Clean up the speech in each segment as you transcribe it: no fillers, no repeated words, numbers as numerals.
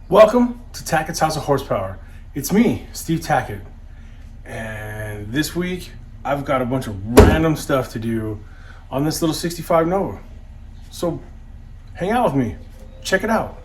Welcome to Tackett's House of Horsepower. It's me, Steve Tackett, and this week I've got a bunch of random stuff to do on this little 65 Nova. So hang out with me, check it out.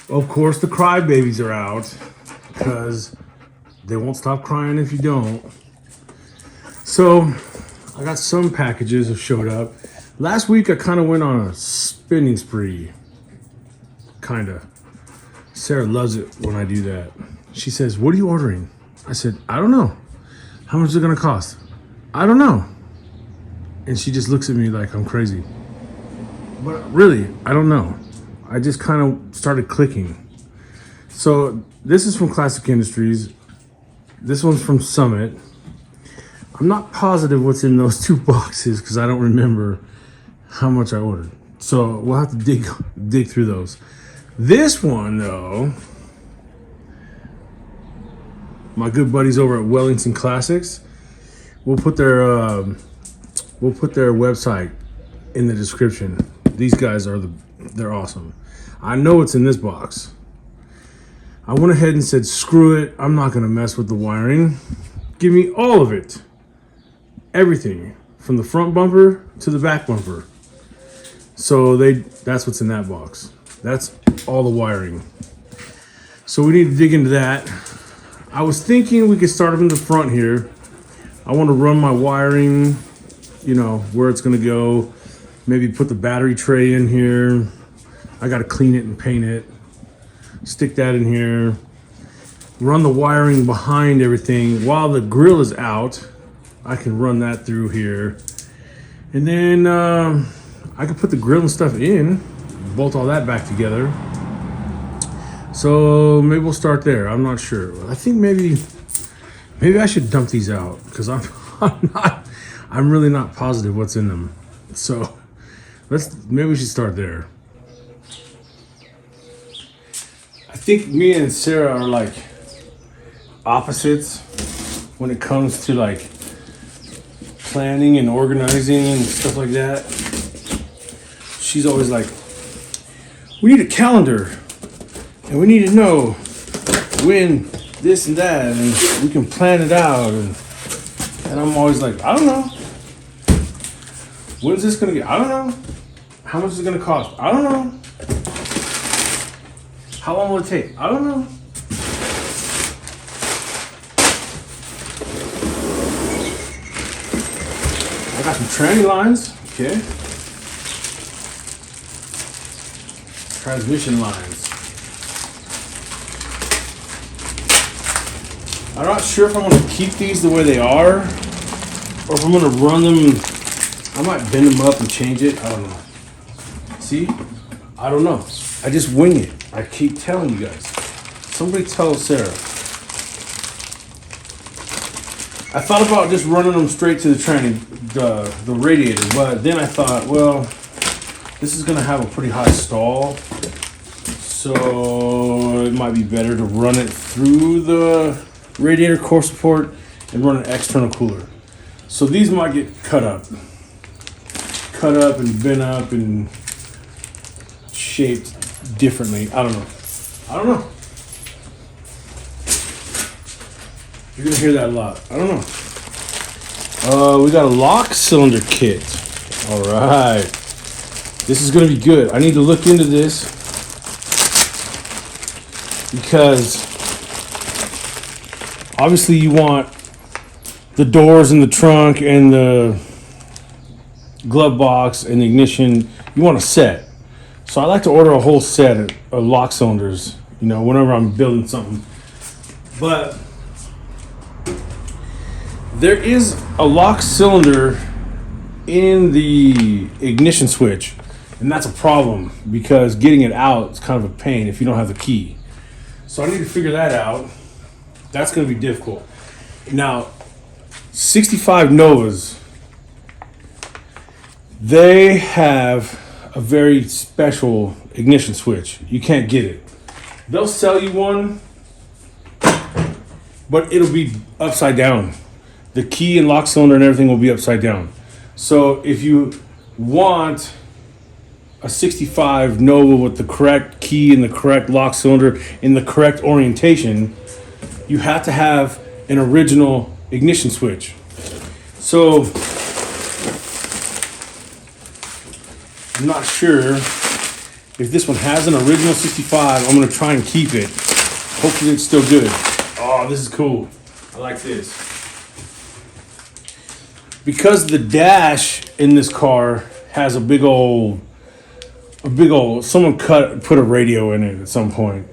Of course, the crybabies are out because they won't stop crying if you don't. So, I got some packages have showed up. Last week, I kind of went on a spending spree. Kinda. Sarah loves it when I do that. She says, "What are you ordering?" I said, "I don't know." "How much is it gonna cost?" "I don't know." And she just looks at me like I'm crazy. But really, I don't know. I just kind of started clicking. So this is from Classic Industries. This one's from Summit. I'm not positive what's in those two boxes because I don't remember how much I ordered. So we'll have to dig through those. This one though, my good buddies over at Wellington Classics, we'll put their website in the description. These guys they're awesome. I know what's in this box. I went ahead and said, screw it. I'm not going to mess with the wiring. Give me all of it. Everything from the front bumper to the back bumper. So that's what's in that box. That's all the wiring. So we need to dig into that. I was thinking we could start from the front here. I want to run my wiring, where it's going to go. Maybe put the battery tray in here. I got to clean it and paint it. Stick that in here. Run the wiring behind everything. While the grill is out, I can run that through here. And then I can put the grill and stuff in. Bolt all that back together. So maybe we'll start there. I'm not sure. I think maybe I should dump these out because I'm really not positive what's in them. So maybe we should start there. I think me and Sarah are like opposites when it comes to like planning and organizing and stuff like that. She's always like, we need a calendar and we need to know when this and that and we can plan it out. And I'm always like, I don't know. When's this gonna get? I don't know. How much is it gonna cost? I don't know. How long will it take? I don't know. I got some tranny lines. Okay. Transmission lines. I'm not sure if I'm going to keep these the way they are or if I'm going to run them. I might bend them up and change it. I don't know. See? I don't know. I just wing it. I keep telling you guys. Somebody tell Sarah. I thought about just running them straight to the radiator, but then I thought, well, this is gonna have a pretty high stall, so it might be better to run it through the radiator core support and run an external cooler. So these might get cut up and bent up and shaped differently. I don't know. You're gonna hear that a lot. I don't know. We got a lock cylinder kit. All right. This is gonna be good. I need to look into this because obviously you want the doors and the trunk and the glove box and the ignition. You want a set. So I like to order a whole set of lock cylinders, whenever I'm building something. But there is a lock cylinder in the ignition switch, and that's a problem because getting it out is kind of a pain if you don't have the key. So I need to figure that out. That's going to be difficult. Now, 65 Novas, They have a very special ignition switch. You can't get it. They'll sell you one, but it'll be upside down. The key and lock cylinder and everything will be upside down. So if you want a 65 Nova with the correct key and the correct lock cylinder in the correct orientation, you have to have an original ignition switch. So I'm not sure if this one has an original 65. I'm gonna try and keep it. Hopefully it's still good. Oh, this is cool. I like this. Because the dash in this car has a big old, someone put a radio in it at some point.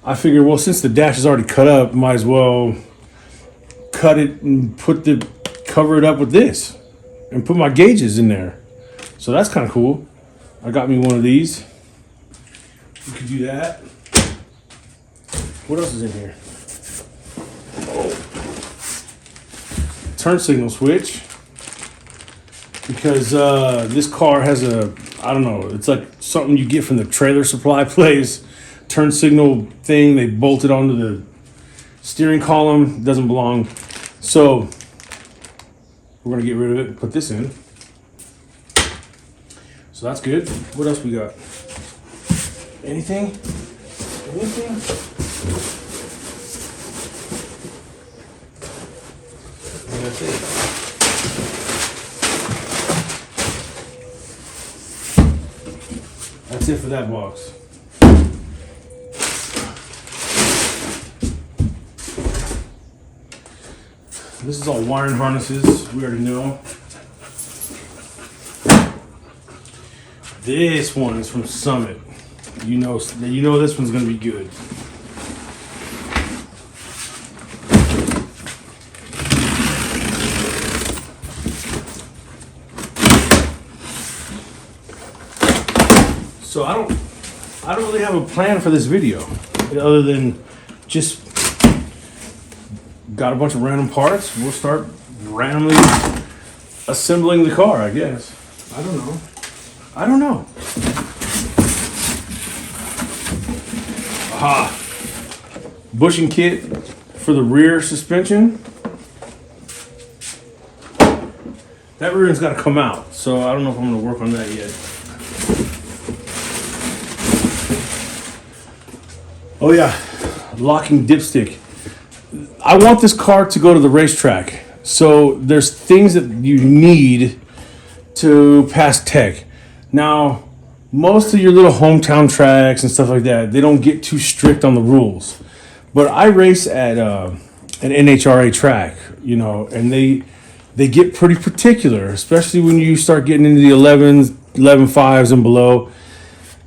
I figured, well, since the dash is already cut up, might as well cut it and cover it up with this and put my gauges in there. So that's kind of cool. I got me one of these. You could do that. What else is in here? Oh. Turn signal switch. Because this car has I don't know, it's like something you get from the trailer supply place. Turn signal thing, they bolted onto the steering column. It doesn't belong. So we're gonna get rid of it and put this in. So that's good. What else we got? Anything? Anything? And that's it. That's it for that box. This is all wiring harnesses. We already know. This one is from Summit. You know this one's gonna be good. So I don't really have a plan for this video other than just got a bunch of random parts. We'll start randomly assembling the car, I guess. I don't know. Aha. Bushing kit for the rear suspension. That rear end's got to come out, so I don't know if I'm going to work on that yet. Oh yeah, locking dipstick. I want this car to go to the racetrack, so there's things that you need to pass tech. Now, most of your little hometown tracks and stuff like that, they don't get too strict on the rules. But I race at an NHRA track, and they get pretty particular, especially when you start getting into the 11s, 11.5s and below.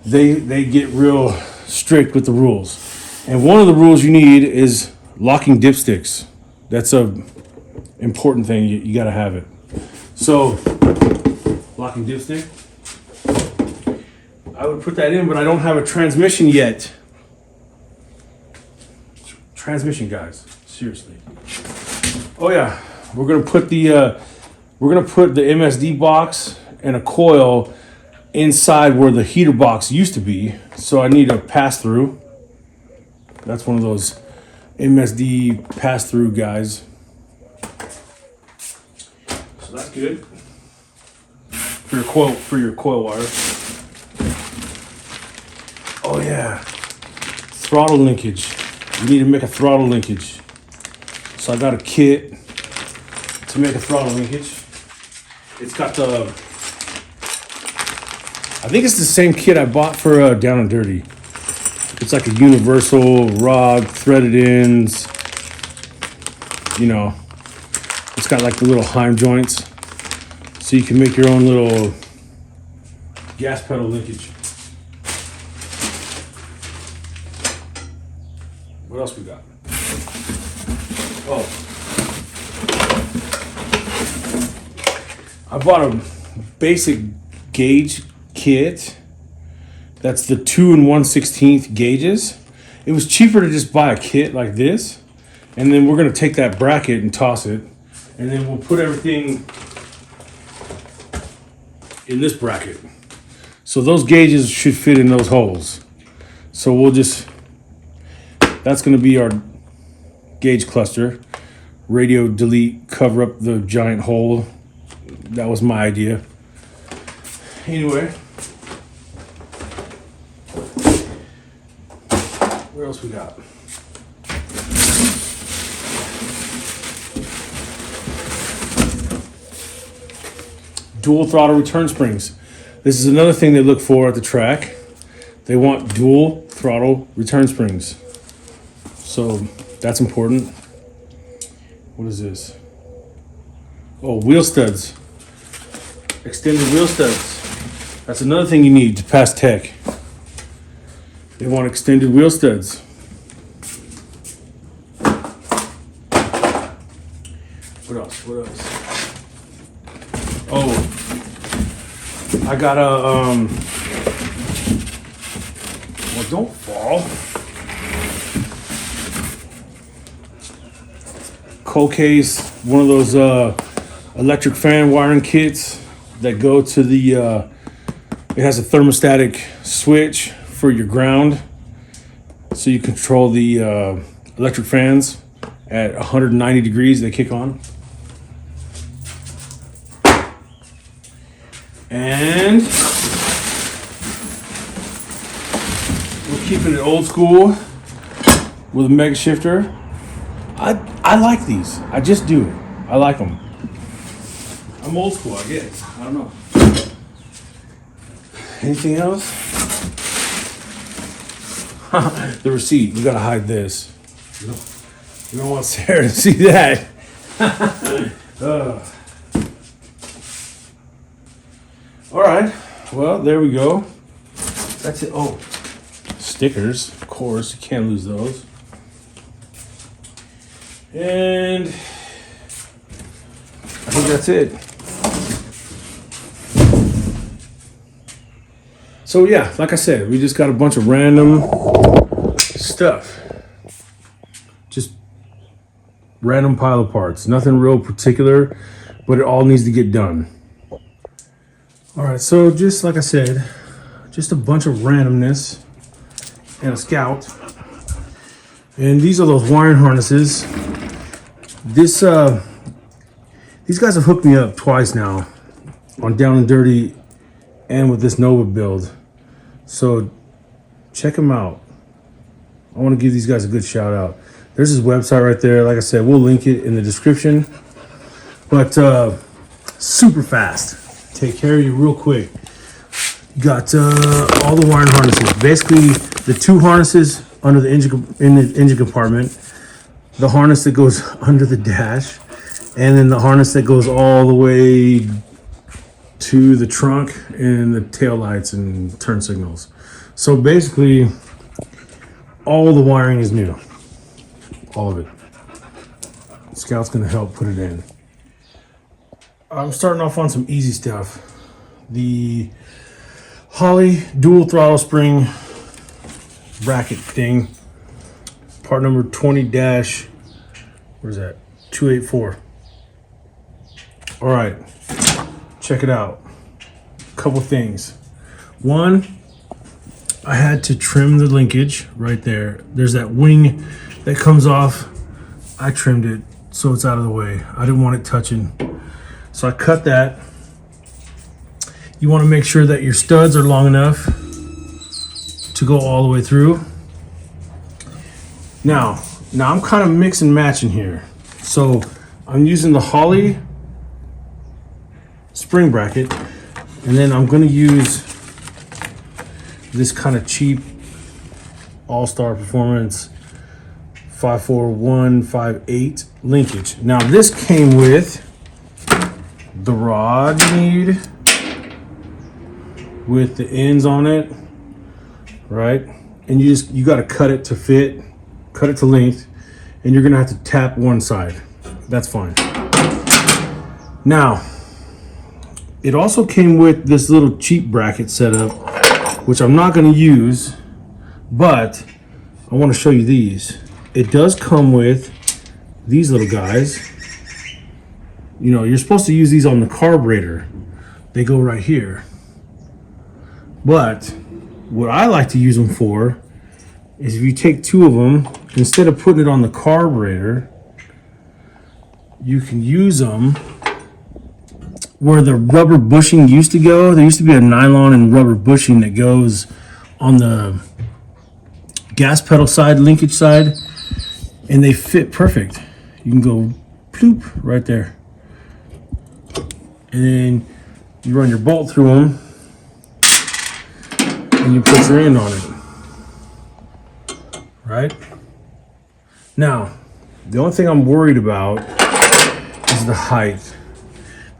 They get real strict with the rules. And one of the rules you need is locking dipsticks. That's a important thing. You got to have it. So, locking dipstick. I would put that in, but I don't have a transmission yet. Transmission, guys. Seriously. Oh yeah, we're gonna put the MSD box and a coil inside where the heater box used to be. So I need a pass through. That's one of those MSD pass through guys. So that's good for your coil wire. Oh yeah, throttle linkage. You need to make a throttle linkage. So I got a kit to make a throttle linkage. It's got I think it's the same kit I bought for Down and Dirty. It's like a universal rod, threaded ends. It's got like the little Heim joints. So you can make your own little gas pedal linkage. What else we got? Oh. I bought a basic gauge kit. That's the 2 1/16 gauges. It was cheaper to just buy a kit like this. And then we're going to take that bracket and toss it. And then we'll put everything in this bracket. So those gauges should fit in those holes. So we'll just, that's going to be our gauge cluster. Radio delete, cover up the giant hole. That was my idea. Anyway, what else we got? Dual throttle return springs. This is another thing they look for at the track. They want dual throttle return springs. So that's important. What is this? Oh, wheel studs. Extended wheel studs. That's another thing you need to pass tech. They want extended wheel studs. What else? What else? Oh, I got a, well, don't fall. Cold case, one of those electric fan wiring kits that go to the, it has a thermostatic switch for your ground. So you control the electric fans at 190 degrees, they kick on. And we're keeping it old school with a mega shifter. I like these. I just do. I like them. I'm old school, I guess. I don't know. Anything else? The receipt. You gotta hide this. You don't want Sarah to see that. All right. Well, there we go. That's it. Oh, stickers. Of course, you can't lose those. And I think that's it. So yeah, like I said, we just got a bunch of random stuff. Just random pile of parts. Nothing real particular, but it all needs to get done. All right, so just like I said, just a bunch of randomness and a Scout. And these are those wiring harnesses. These guys have hooked me up twice now on Down and Dirty and with this Nova build. So check them out. I want to give these guys a good shout out. There's his website right there. Like I said, we'll link it in the description. But super fast. Take care of you real quick. You got all the wiring harnesses. Basically, the two harnesses under the engine compartment, the harness that goes under the dash, and then the harness that goes all the way to the trunk and the tail lights and turn signals. So basically, all the wiring is new. All of it. Scout's gonna help put it in. I'm starting off on some easy stuff. The Holley dual throttle spring bracket thing. Part number 20 dash, what is that? 284. All right, check it out. Couple things. One, I had to trim the linkage right there. There's that wing that comes off. I trimmed it so it's out of the way. I didn't want it touching. So I cut that. You want to make sure that your studs are long enough to go all the way through. Now I'm kind of mix and matching here. So I'm using the Holley spring bracket, and then I'm going to use this kind of cheap All-Star Performance 54158 linkage. Now this came with the rod you need with the ends on it, right? And you got to cut it to fit, cut it to length, and you're gonna have to tap one side. That's fine. Now, it also came with this little cheap bracket setup, which I'm not gonna use, but I want to show you these. It does come with these little guys. You know, you're supposed to use these on the carburetor, they go right here. But what I like to use them for is if you take two of them, instead of putting it on the carburetor, you can use them where the rubber bushing used to go. There used to be a nylon and rubber bushing that goes on the gas pedal side, linkage side, and they fit perfect. You can go ploop right there. And then you run your bolt through them and you put your end on it. Right? Now, the only thing I'm worried about is the height.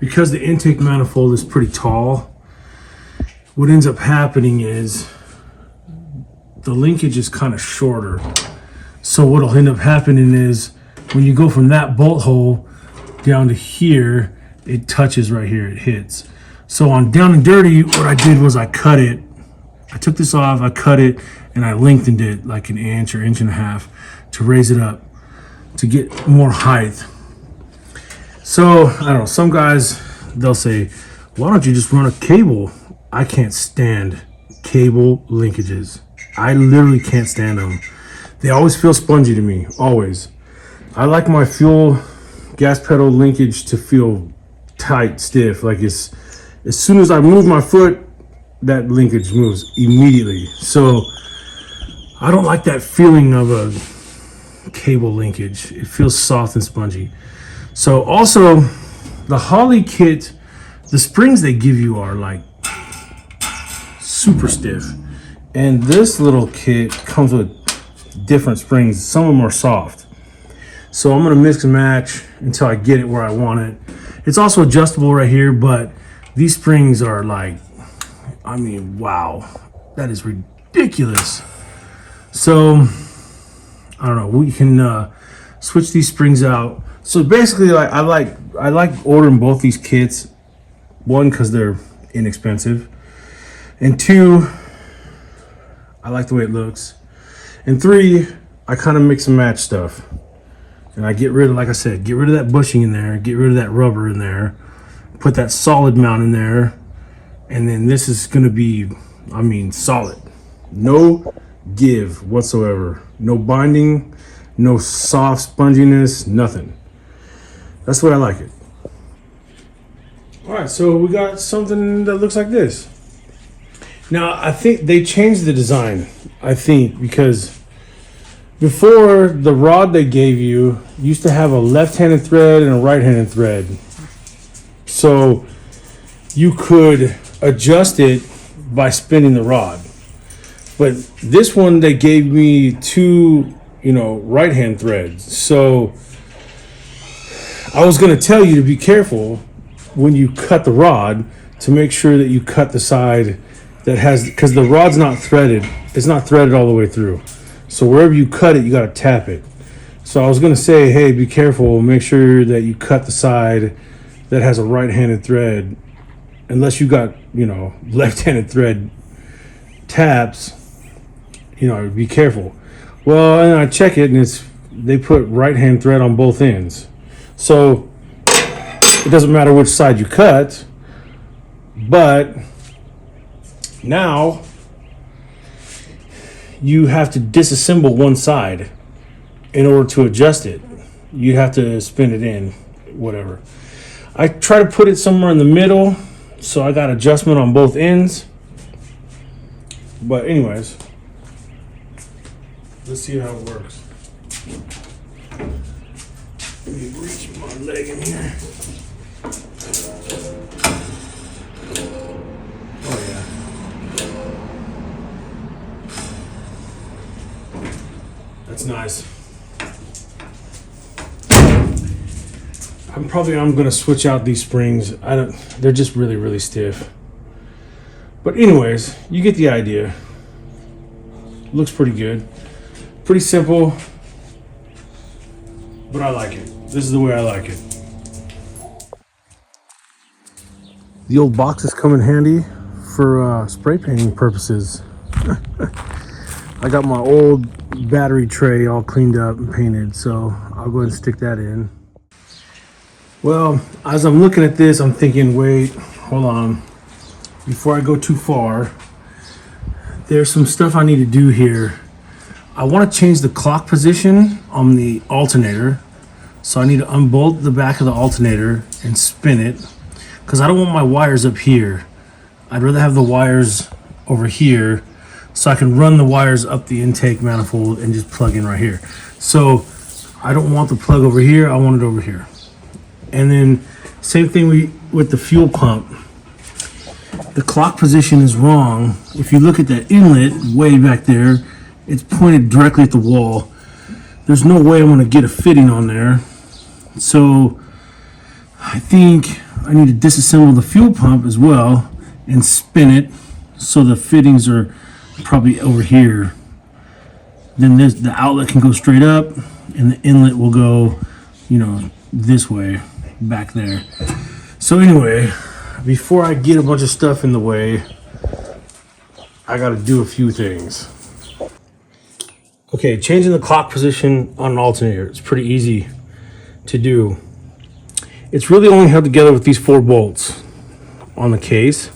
Because the intake manifold is pretty tall, what ends up happening is the linkage is kind of shorter. So what'll end up happening is when you go from that bolt hole down to here, it touches right here, it hits. So on Down and Dirty, what I did was I cut it. I took this off, I cut it, and I lengthened it like an inch or inch and a half to raise it up to get more height. So, I don't know, some guys, they'll say, why don't you just run a cable? I can't stand cable linkages. I literally can't stand them. They always feel spongy to me, always. I like my fuel gas pedal linkage to feel tight, stiff. Like as soon as I move my foot, that linkage moves immediately. So I don't like that feeling of a cable linkage. It feels soft and spongy. So also the Holley kit, the springs they give you are like super stiff. And this little kit comes with different springs. Some of them are soft. So I'm gonna mix and match until I get it where I want it. It's also adjustable right here, but these springs are like, I mean, wow, that is ridiculous. So I don't know, we can switch these springs out. So basically, like I like ordering both these kits. One, because they're inexpensive, and two, I like the way it looks, and three, I kind of mix and match stuff, and I get rid of, like I said, get rid of that bushing in there, get rid of that rubber in there, put that solid mount in there, and then this is gonna be, I mean, solid, no give whatsoever, no binding, no soft sponginess, nothing. That's the way I like it. All right, so we got something that looks like this. Now, I think they changed the design, I think, because before the rod they gave you used to have a left-handed thread and a right-handed thread. So you could adjust it by spinning the rod. But this one, they gave me two, right-hand threads. So I was going to tell you to be careful when you cut the rod to make sure that you cut the side that has, because the rod's not threaded. It's not threaded all the way through. So wherever you cut it, you got to tap it. So I was going to say, hey, be careful. Make sure that you cut the side that has a right-handed thread, unless you got, left-handed thread taps, be careful. Well, and I check it, and they put right-hand thread on both ends. So it doesn't matter which side you cut, but now you have to disassemble one side in order to adjust it. You have to spin it in, whatever. I try to put it somewhere in the middle, so I got adjustment on both ends. But anyways, let's see how it works. Let me reach my leg in here. Oh yeah. That's nice. I'm gonna switch out these springs. They're just really, really stiff. But anyways, you get the idea. Looks pretty good. Pretty simple, but I like it. This is the way I like it. The old boxes come in handy for spray painting purposes. I got my old battery tray all cleaned up and painted, so I'll go ahead and stick that in. Well, as I'm looking at this, I'm thinking, wait, hold on. Before I go too far, there's some stuff I need to do here. I want to change the clock position on the alternator. So I need to unbolt the back of the alternator and spin it, because I don't want my wires up here. I'd rather have the wires over here so I can run the wires up the intake manifold and just plug in right here. So I don't want the plug over here, I want it over here. And then same thing with the fuel pump. The clock position is wrong. If you look at that inlet way back there, it's pointed directly at the wall. There's no way I'm going to get a fitting on there. So I think I need to disassemble the fuel pump as well and spin it so the fittings are probably over here. Then the outlet can go straight up and the inlet will go, you know, this way back there. So anyway, before I get a bunch of stuff in the way, I got to do a few things. Okay, changing the clock position on an alternator, it's pretty easy to do. It's really only held together with these 4 bolts on the case.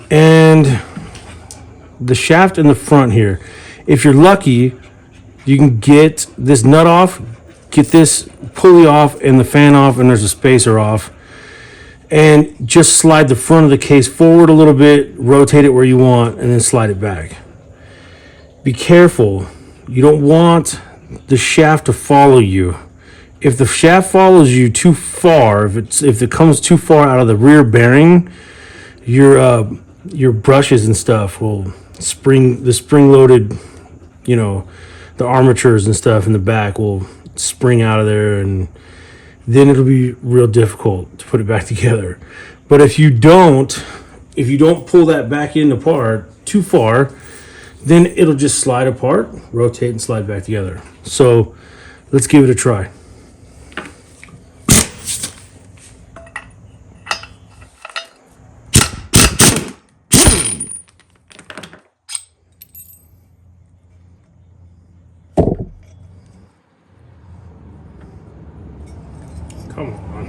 And the shaft in the front here. If you're lucky, you can get this nut off, get this pulley off and the fan off, and there's a spacer off. And just slide the front of the case forward a little bit, rotate it where you want, and then slide it back. Be careful. You don't want the shaft to follow you. If the shaft follows you too far, if it comes too far out of the rear bearing, your brushes and stuff will spring-loaded, you know, the armatures and stuff in the back will spring out of there, and then it'll be real difficult to put it back together. But if you don't pull that back end apart too far, then it'll just slide apart, rotate, and slide back together. So let's give it a try. Come on.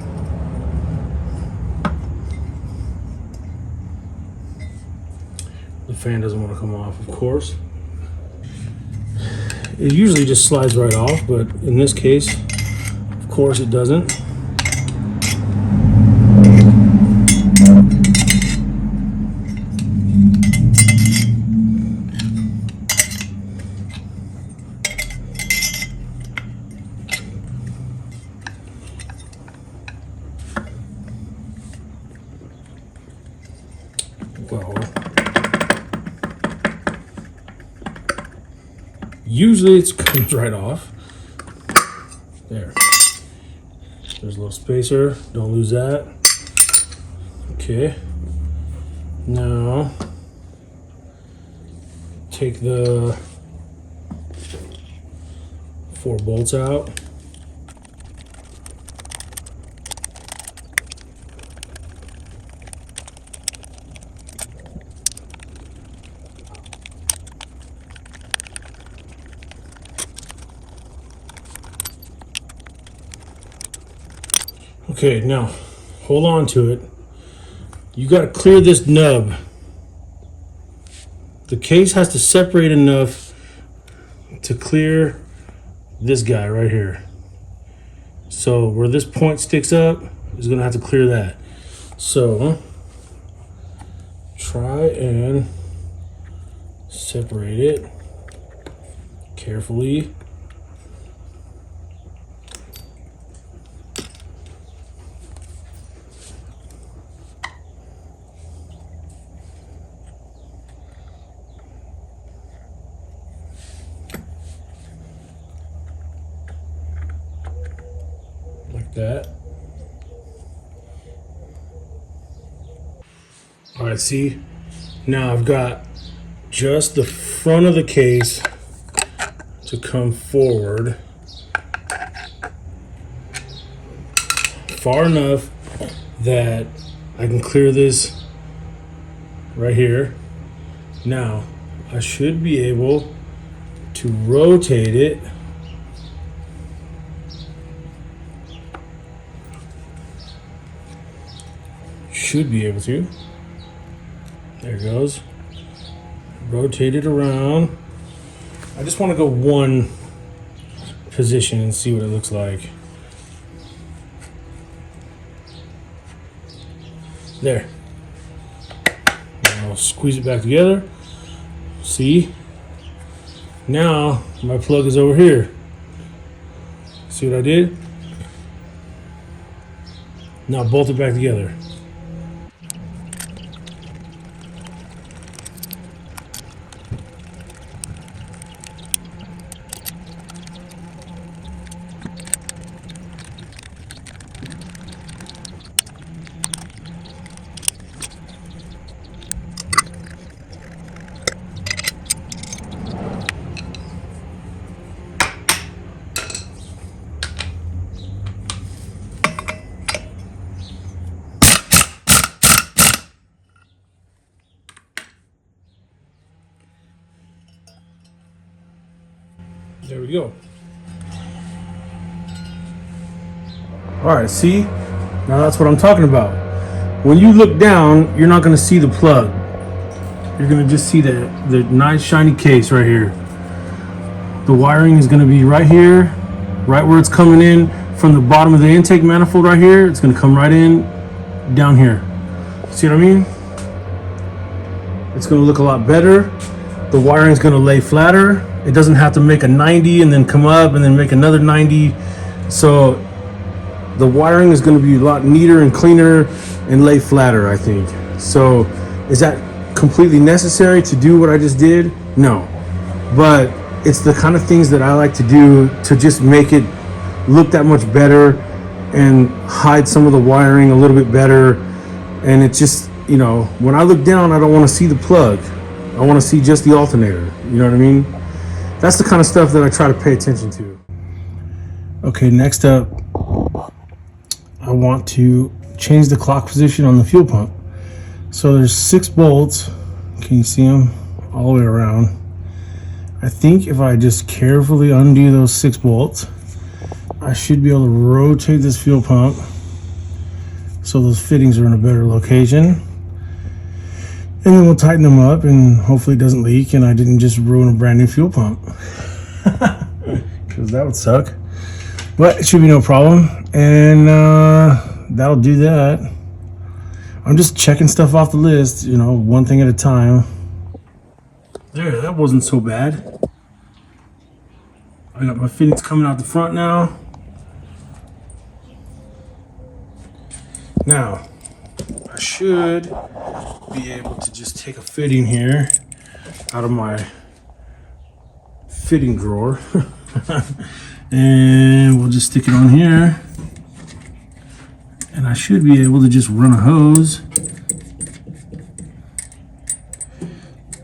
The fan doesn't want to come off, of course. It usually just slides right off, but in this case, of course it doesn't. Well, usually it comes right off. There. There's a little spacer. Don't lose that. Okay. Now, take the 4 bolts out. Okay, now hold on to it. You got to clear this nub. The case has to separate enough to clear this guy right here. So where this point sticks up is going to have to clear that. So try and separate it carefully. Like that. All right, see? Now I've got just the front of the case to come forward far enough that I can clear this right here. Now I should be able to rotate it should be able to. There it goes. Rotate it around. I just want to go one position and see what it looks like. There. I'll squeeze it back together. See? Now my plug is over here. See what I did? Now bolt it back together. There we go. All right, see? Now that's what I'm talking about. When you look down, you're not gonna see the plug. You're gonna just see the nice shiny case right here. The wiring is gonna be right here, right where it's coming in from the bottom of the intake manifold right here. It's gonna come right in down here. See what I mean? It's gonna look a lot better. The wiring is gonna lay flatter. It doesn't have to make a 90 and then come up and then make another 90. So the wiring is going to be a lot neater and cleaner and lay flatter, I think. So is that completely necessary to do what I just did? No. But it's the kind of things that I like to do to just make it look that much better and hide some of the wiring a little bit better. And it's just, you know, when I look down, I don't want to see the plug. I want to see just the alternator. You know what I mean? That's the kind of stuff that I try to pay attention to. Okay, next up, I want to change the clock position on the fuel pump. So there's 6 bolts. Can you see them? All the way around. I think if I just carefully undo those 6 bolts, I should be able to rotate this fuel pump so those fittings are in a better location. And then we'll tighten them up and hopefully it doesn't leak and I didn't just ruin a brand new fuel pump. Because that would suck. But it should be no problem. And that'll do that. I'm just checking stuff off the list, you know, one thing at a time. There, that wasn't so bad. I got my fittings coming out the front now. Now, I should be able to just take a fitting here out of my fitting drawer and we'll just stick it on here and I should be able to just run a hose,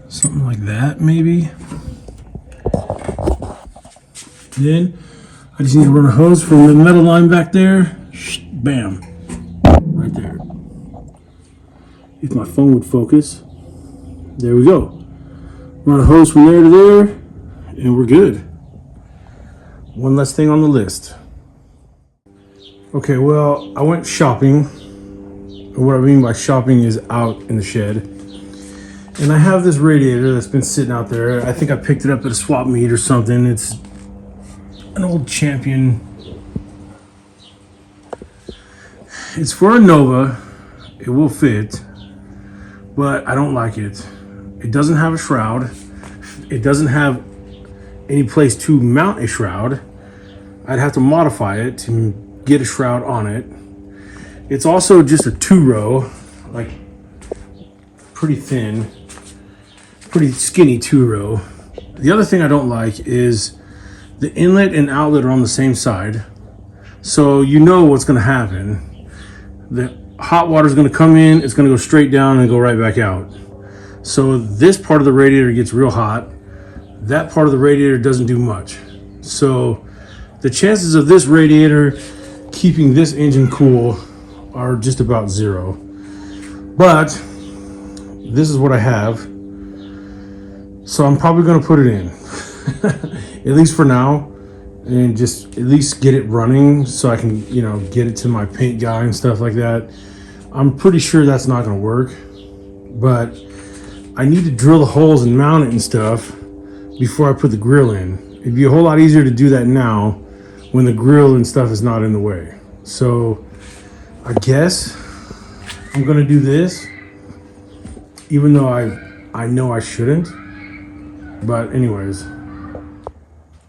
something like that maybe. Then I just need to run a hose from the metal line back there, bam, right there. If my phone would focus. There we go. Run a hose from there to there, and we're good. One less thing on the list. Okay, well, I went shopping. What I mean by shopping is out in the shed. And I have this radiator that's been sitting out there. I think I picked it up at a swap meet or something. It's an old Champion. It's for a Nova. It will fit. But I don't like it. It doesn't have a shroud. It doesn't have any place to mount a shroud. I'd have to modify it to get a shroud on it. It's also just a 2-row, like pretty thin, pretty skinny 2-row. The other thing I don't like is the inlet and outlet are on the same side. So you know what's gonna happen. The hot water is going to come in, it's going to go straight down and go right back out. So this part of the radiator gets real hot. That part of the radiator doesn't do much. So the chances of this radiator keeping this engine cool are just about 0. But this is what I have. So I'm probably going to put it in, at least for now, and just at least get it running so I can, you know, get it to my paint guy and stuff like that. I'm pretty sure that's not gonna work, but I need to drill the holes and mount it and stuff before I put the grill in. It'd be a whole lot easier to do that now when the grill and stuff is not in the way. So I guess I'm gonna do this, even though I know I shouldn't. But anyways,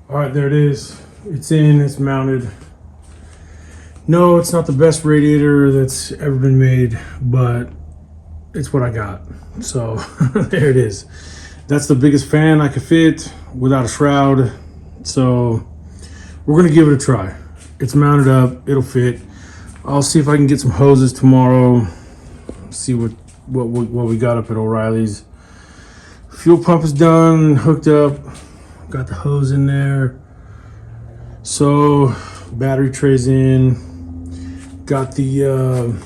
all right, there it is. It's in, it's mounted. No, it's not the best radiator that's ever been made, but it's what I got. So there it is. That's the biggest fan I could fit without a shroud. So we're gonna give it a try. It's mounted up, it'll fit. I'll see if I can get some hoses tomorrow. See what we got up at O'Reilly's. Fuel pump is done, hooked up. Got the hose in there. So battery trays in. Got the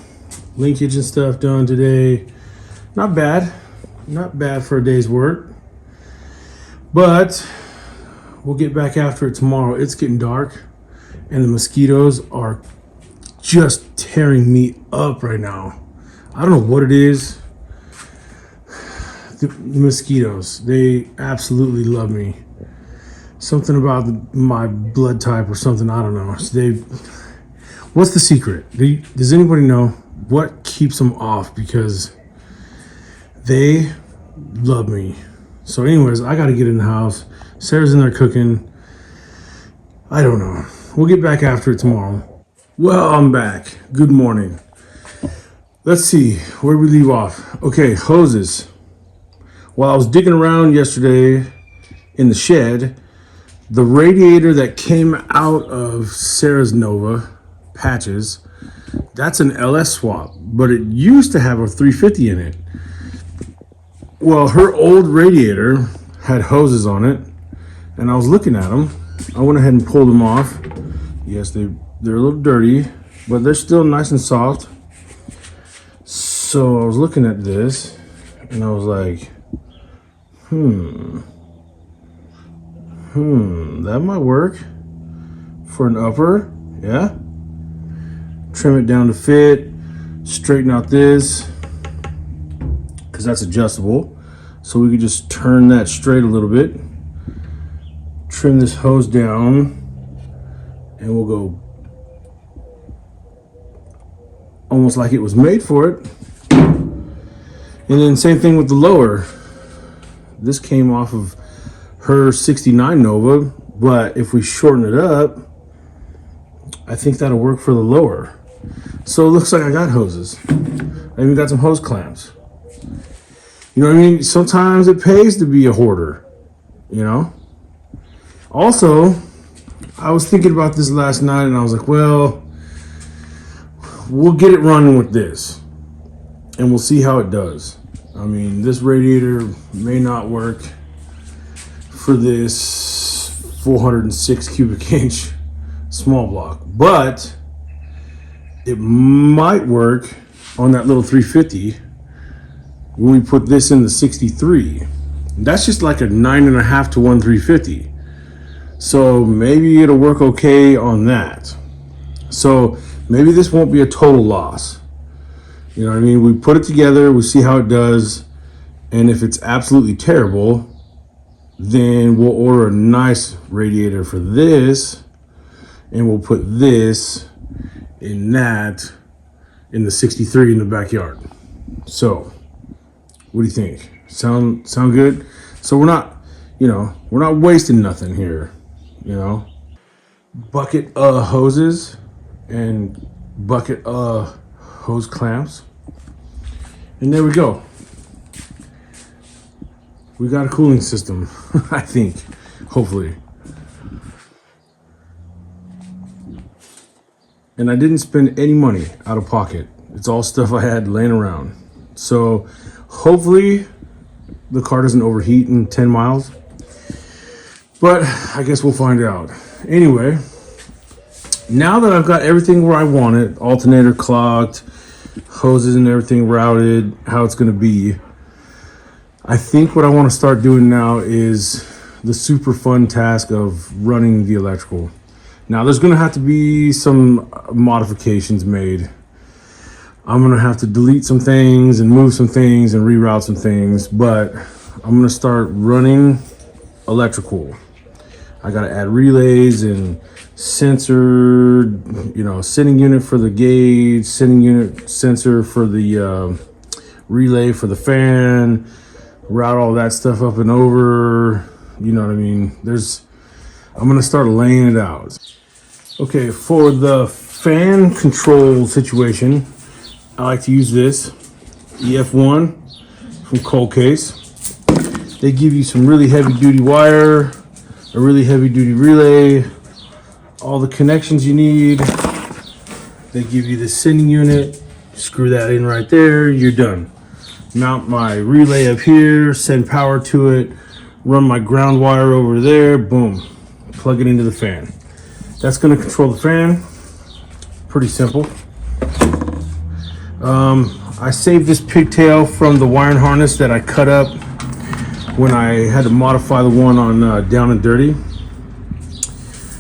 linkage and stuff done today. Not bad for a day's work. But we'll get back after it tomorrow. It's getting dark and the mosquitoes are just tearing me up right now. I don't know what it is. The mosquitoes, they absolutely love me. Something about my blood type or something, I don't know. So what's the secret? Does anybody know what keeps them off? Because they love me. So anyways, I gotta get in the house. Sarah's in there cooking. I don't know. We'll get back after it tomorrow. Well, I'm back. Good morning. Let's see, where did we leave off? Okay, hoses. While I was digging around yesterday in the shed, the radiator that came out of Sarah's Nova patches, that's an LS swap, but it used to have a 350 in it. Well, her old radiator had hoses on it, and I was looking at them. I went ahead and pulled them off. Yes, they're a little dirty, but they're still nice and soft. So I was looking at this, and I was like, that might work for an upper, yeah? Trim it down to fit, straighten out this, because that's adjustable. So we could just turn that straight a little bit, trim this hose down, and we'll go almost like it was made for it. And then same thing with the lower. This came off of her 69 Nova, but if we shorten it up, I think that'll work for the lower. So it looks like I got hoses. I even got some hose clamps. You know what I mean? Sometimes it pays to be a hoarder, you know? Also, I was thinking about this last night and I was like, well, we'll get it running with this and we'll see how it does. I mean, this radiator may not work for this 406 cubic inch small block, but it might work on that little 350 when we put this in the 63. That's just like a 9.5 to 1 350. So maybe it'll work okay on that. So maybe this won't be a total loss. You know what I mean? We put it together, we see how it does, and if it's absolutely terrible, then we'll order a nice radiator for this, and we'll put this in that in the 63 in the backyard. So, what do you think? Sound good? So we're not wasting nothing here, you know. Bucket hoses and bucket hose clamps, and there we go. We got a cooling system. I think, hopefully. And I didn't spend any money out of pocket. It's all stuff I had laying around. So hopefully the car doesn't overheat in 10 miles, but I guess we'll find out. Anyway, now that I've got everything where I want it, alternator clogged, hoses and everything routed, how it's gonna be, I think what I want to start doing now is the super fun task of running the electrical. Now there's gonna have to be some modifications made. I'm gonna have to delete some things and move some things and reroute some things, but I'm gonna start running electrical. I gotta add relays and sensor, you know, sending unit for the gauge, sending unit sensor for the relay for the fan, route all that stuff up and over, you know what I mean? I'm gonna start laying it out. Okay, for the fan control situation, I like to use this EF1 from Cold Case. They give you some really heavy duty wire, a really heavy duty relay, all the connections you need. They give you the sending unit, screw that in right there, you're done. Mount my relay up here, send power to it, run my ground wire over there, boom, plug it into the fan. That's gonna control the fan, pretty simple. I saved this pigtail from the wiring harness that I cut up when I had to modify the one on Down and Dirty.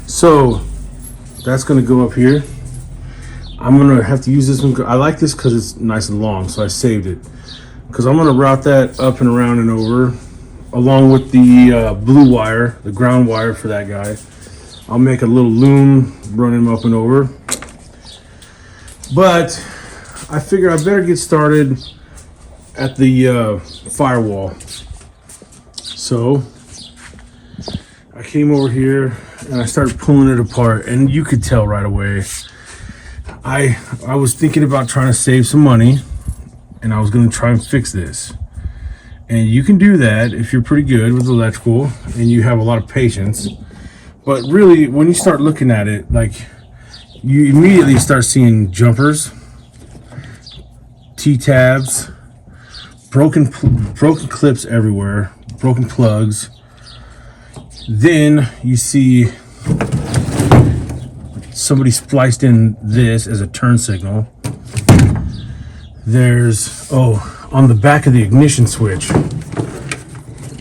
So that's gonna go up here. I'm gonna have to use this one. I like this because it's nice and long, so I saved it. Because I'm gonna route that up and around and over, along with the blue wire, the ground wire for that guy. I'll make a little loom, run him up and over. But I figure I better get started at the firewall. So I came over here and I started pulling it apart, and you could tell right away. I was thinking about trying to save some money, and I was going to try and fix this. And you can do that if you're pretty good with electrical and you have a lot of patience. But really, when you start looking at it, like, you immediately start seeing jumpers, T-tabs, broken clips everywhere, broken plugs. Then you see somebody spliced in this as a turn signal. There's, on the back of the ignition switch,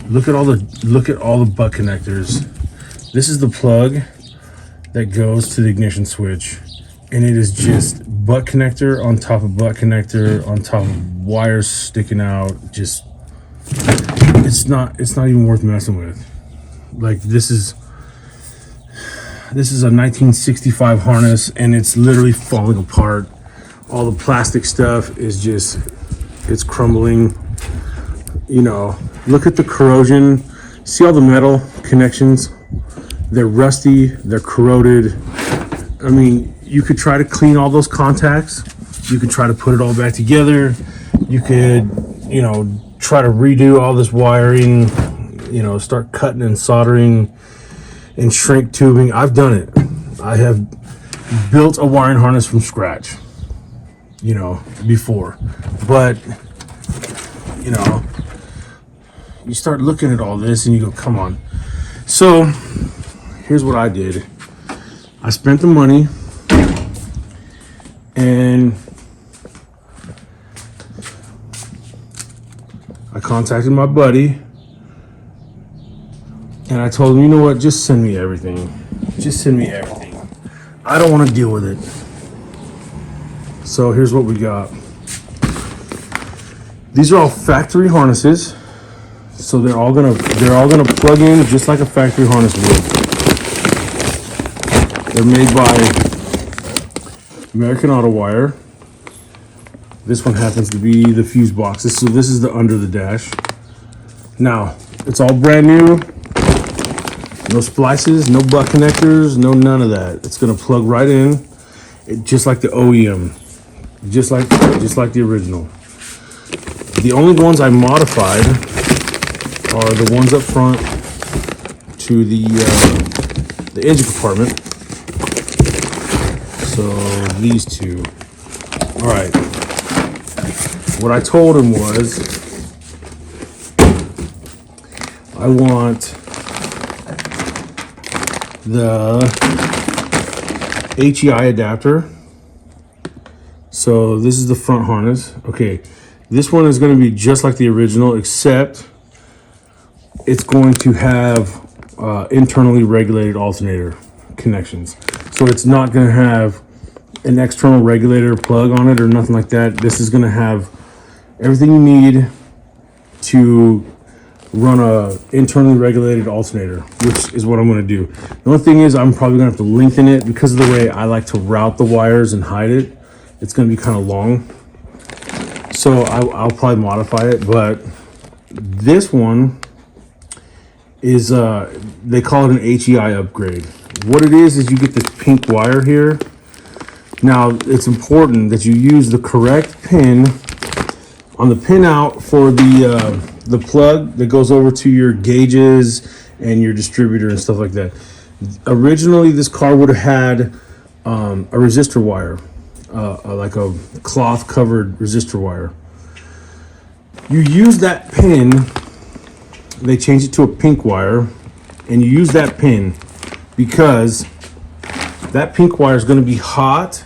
look at all the butt connectors. This is the plug that goes to the ignition switch, and it is just butt connector on top of butt connector on top of wires sticking out. Just, it's not even worth messing with. Like, this is a 1965 harness, and it's literally falling apart. All the plastic stuff is just, it's crumbling. You know, look at the corrosion. See all the metal connections? They're rusty, they're corroded. I mean, you could try to clean all those contacts. You could try to put it all back together. You could, you know, try to redo all this wiring, you know, start cutting and soldering and shrink tubing. I've done it. I have built a wiring harness from scratch, you know, before. But, you know, you start looking at all this and you go, come on. So here's what I did. I spent the money, and I contacted my buddy, and I told him, you know what, just send me everything. Just send me everything. I don't want to deal with it. So here's what we got. These are all factory harnesses. So they're all gonna plug in just like a factory harness would. They're made by American Auto Wire. This one happens to be the fuse boxes. So this is the under the dash. Now, it's all brand new. No splices, no butt connectors, no none of that. It's gonna plug right in, just like the OEM, just like the original. The only ones I modified are the ones up front to the engine compartment. So these two. All right. What I told him was, I want the HEI adapter. So this is the front harness. Okay, this one is going to be just like the original, except it's going to have internally regulated alternator connections. So it's not going to have an external regulator plug on it or nothing like that. This is going to have everything you need to run a internally regulated alternator, which is what I'm going to do. The only thing is I'm probably going to have to lengthen it because of the way I like to route the wires and hide it. It's going to be kind of long, so I'll probably modify it. But this one is they call it an HEI upgrade. What it is you get this pink wire here. Now it's important that you use the correct pin on the pin out for the plug that goes over to your gauges and your distributor and stuff like that. Originally, this car would have had a resistor wire, like a cloth covered resistor wire. You use that pin, they changed it to a pink wire, and you use that pin because that pink wire is going to be hot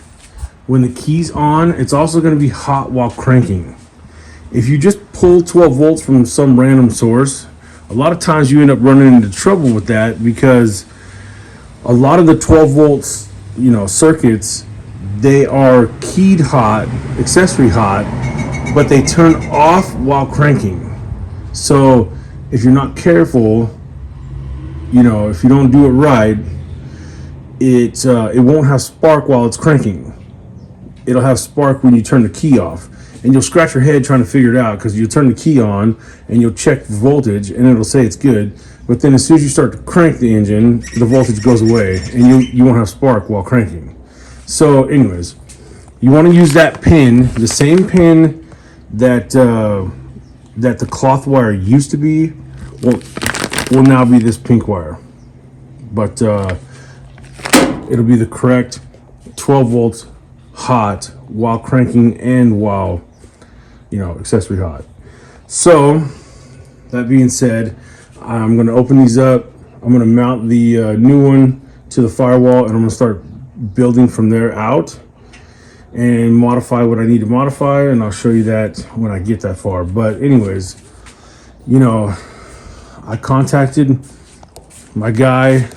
when the key's on. It's also going to be hot while cranking. If you just pull 12 volts from some random source, a lot of times you end up running into trouble with that because a lot of the 12 volts, circuits, they are keyed hot, accessory hot, but they turn off while cranking. So if you're not careful, if you don't do it right, it won't have spark while it's cranking. It'll have spark when you turn the key off, and you'll scratch your head trying to figure it out because you'll turn the key on and you'll check the voltage and it'll say it's good, but then as soon as you start to crank the engine, the voltage goes away and you won't have spark while cranking. So anyways, you want to use that pin, the same pin that the cloth wire used to be, will now be this pink wire, but it'll be the correct 12 volts hot while cranking and while accessory hot. So that being said, I'm going to open these up. I'm going to mount the new one to the firewall, and I'm going to start building from there out and modify what I need to modify, and I'll show you that when I get that far. But anyways, I contacted my guy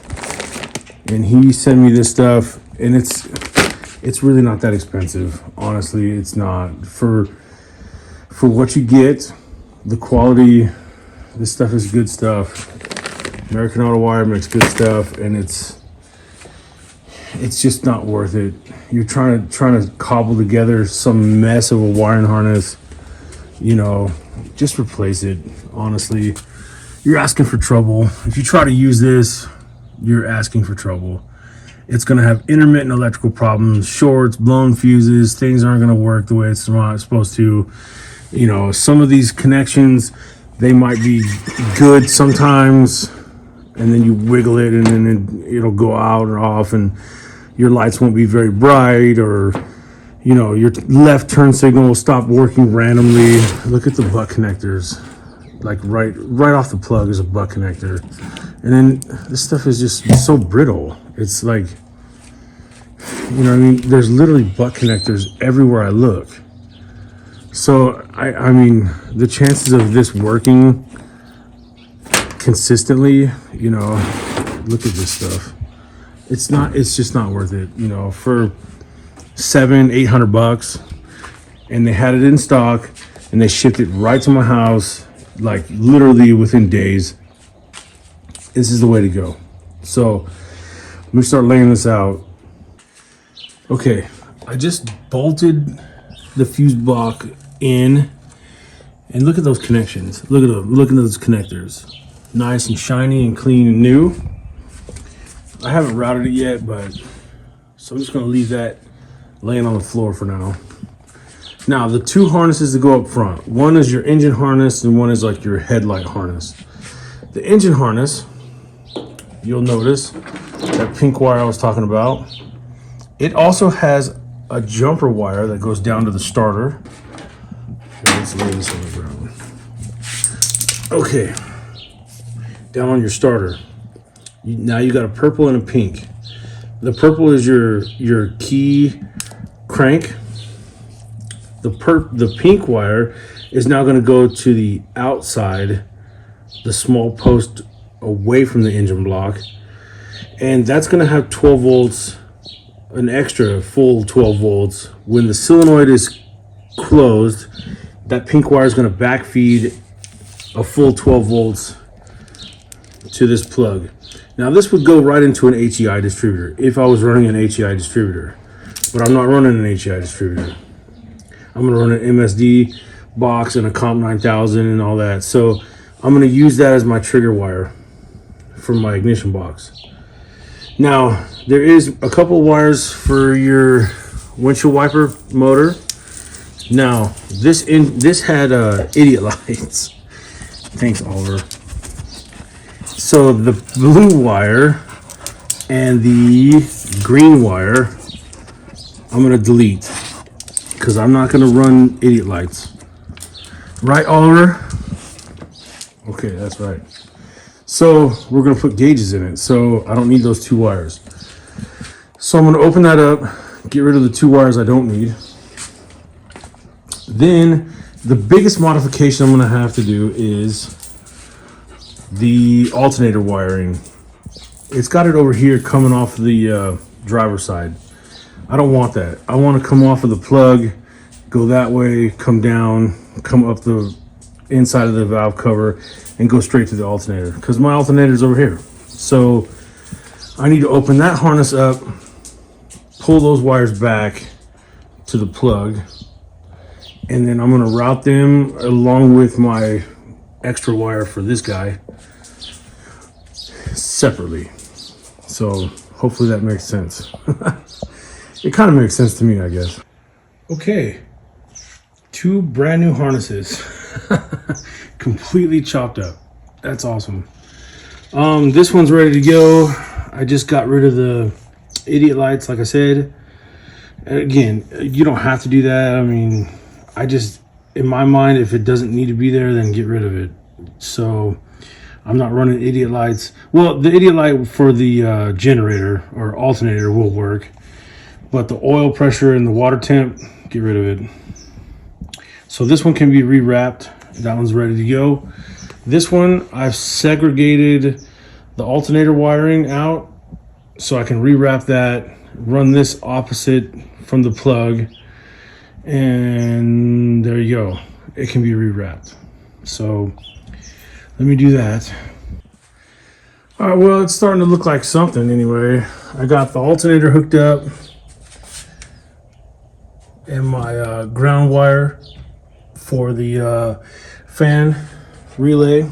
and he sent me this stuff, and it's really not that expensive. Honestly, it's not. For what you get, the quality, this stuff is good stuff. American Auto Wire makes good stuff, and it's just not worth it. You're trying to cobble together some mess of a wiring harness, just replace it. Honestly, you're asking for trouble. If you try to use this, you're asking for trouble. It's going to have intermittent electrical problems, shorts, blown fuses. Things aren't going to work the way it's supposed to. Some of these connections, they might be good sometimes, and then you wiggle it and then it'll go out or off, and your lights won't be very bright, or your left turn signal will stop working randomly. Look at the butt connectors, like right off the plug is a butt connector, and then this stuff is just so brittle. It's like, there's literally butt connectors everywhere I look. So I mean, the chances of this working consistently, look at this stuff. It's just not worth it, for $700-800, and they had it in stock and they shipped it right to my house, like literally within days. This is the way to go. So let me start laying this out. Okay, I just bolted the fuse block in, and look at those connections. Look at those connectors. Nice and shiny and clean and new. I haven't routed it yet, so I'm just gonna leave that laying on the floor for now. Now, the two harnesses that go up front. One is your engine harness and one is like your headlight harness. The engine harness, you'll notice that pink wire I was talking about. It also has a jumper wire that goes down to the starter. Here, let's lay this on the ground. Okay, down on your starter. Now you got a purple and a pink. The purple is your key crank. The pink wire is now going to go to the outside, the small post away from the engine block, and that's going to have 12 volts an extra full 12 volts. When the solenoid is closed, that pink wire is going to backfeed a full 12 volts to this plug. Now this would go right into an HEI distributor if I was running an HEI distributor, but I'm not running an HEI distributor. I'm going to run an MSD box and a Comp 9000 and all that. So I'm going to use that as my trigger wire for my ignition box. Now there is a couple wires for your windshield wiper motor. Now this had idiot lights. Thanks, Oliver. So the blue wire and the green wire I'm gonna delete because I'm not gonna run idiot lights. Right, Oliver? Okay, that's right. So we're gonna put gauges in it, so I don't need those two wires. So I'm gonna open that up, get rid of the two wires I don't need. Then the biggest modification I'm gonna have to do is the alternator wiring. It's got it over here coming off the driver's side. I don't want that. I want to come off of the plug, go that way, come down, come up the inside of the valve cover, and go straight to the alternator, because my alternator is over here. So I need to open that harness up, pull those wires back to the plug, and then I'm going to route them along with my extra wire for this guy separately. So hopefully that makes sense. It kind of makes sense to me, I guess. Okay, two brand new harnesses. Completely chopped up. That's awesome. This one's ready to go. I just got rid of the idiot lights, like I said. Again, you don't have to do that. I mean, I just, in my mind, if it doesn't need to be there, then get rid of it. So I'm not running idiot lights. Well, the idiot light for the generator or alternator will work, but the oil pressure and the water temp, get rid of it. So this one can be rewrapped. That one's ready to go. This one, I've segregated the alternator wiring out so I can rewrap that, run this opposite from the plug, and there you go. It can be rewrapped. So let me do that. All right, well, it's starting to look like something anyway. I got the alternator hooked up and my ground wire for the fan relay.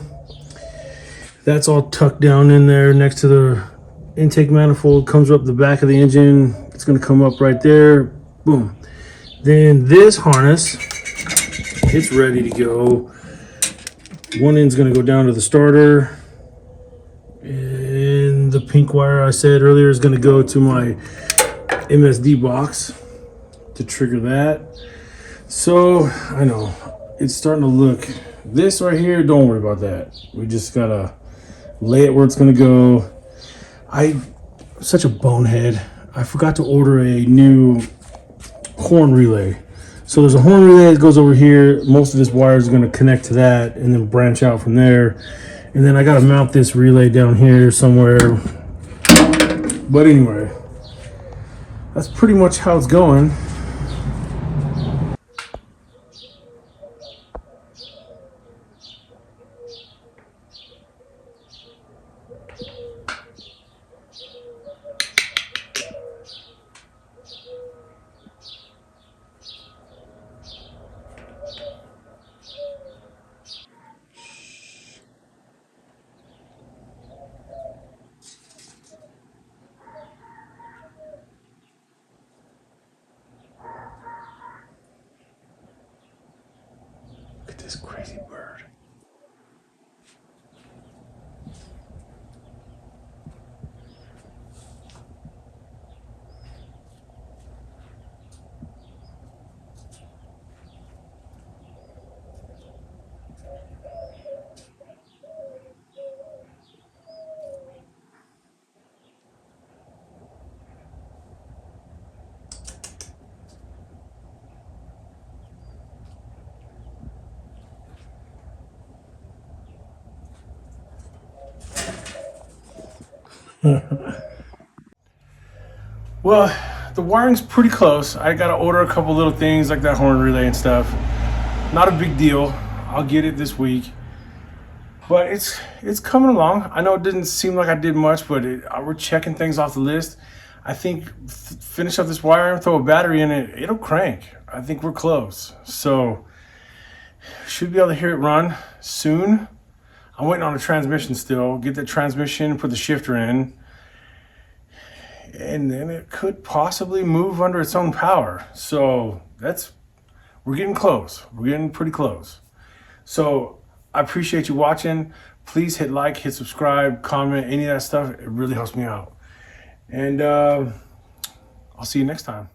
That's all tucked down in there next to the intake manifold. Comes up the back of the engine. It's gonna come up right there. Boom. Then this harness, it's ready to go. One end's gonna go down to the starter. And the pink wire I said earlier is gonna go to my MSD box to trigger that. So I know it's starting to look, this right here, don't worry about that. We just gotta lay it where it's gonna go. I'm such a bonehead. I forgot to order a new horn relay. So there's a horn relay that goes over here. Most of this wire is gonna connect to that and then branch out from there. And then I gotta mount this relay down here somewhere. But anyway, that's pretty much how it's going. Look at this crazy bird. Well, the wiring's pretty close. I gotta order a couple little things like that horn relay and stuff. Not a big deal. I'll get it this week. But it's coming along. I know it didn't seem like I did much, but we're checking things off the list. I think finish up this wire, throw a battery in it, it'll crank. I think we're close. So should be able to hear it run soon. I'm waiting on a transmission still. Get the transmission, put the shifter in, and then it could possibly move under its own power. So we're getting close. We're getting pretty close. So I appreciate you watching. Please hit like, hit subscribe, comment, any of that stuff. It really helps me out. And I'll see you next time.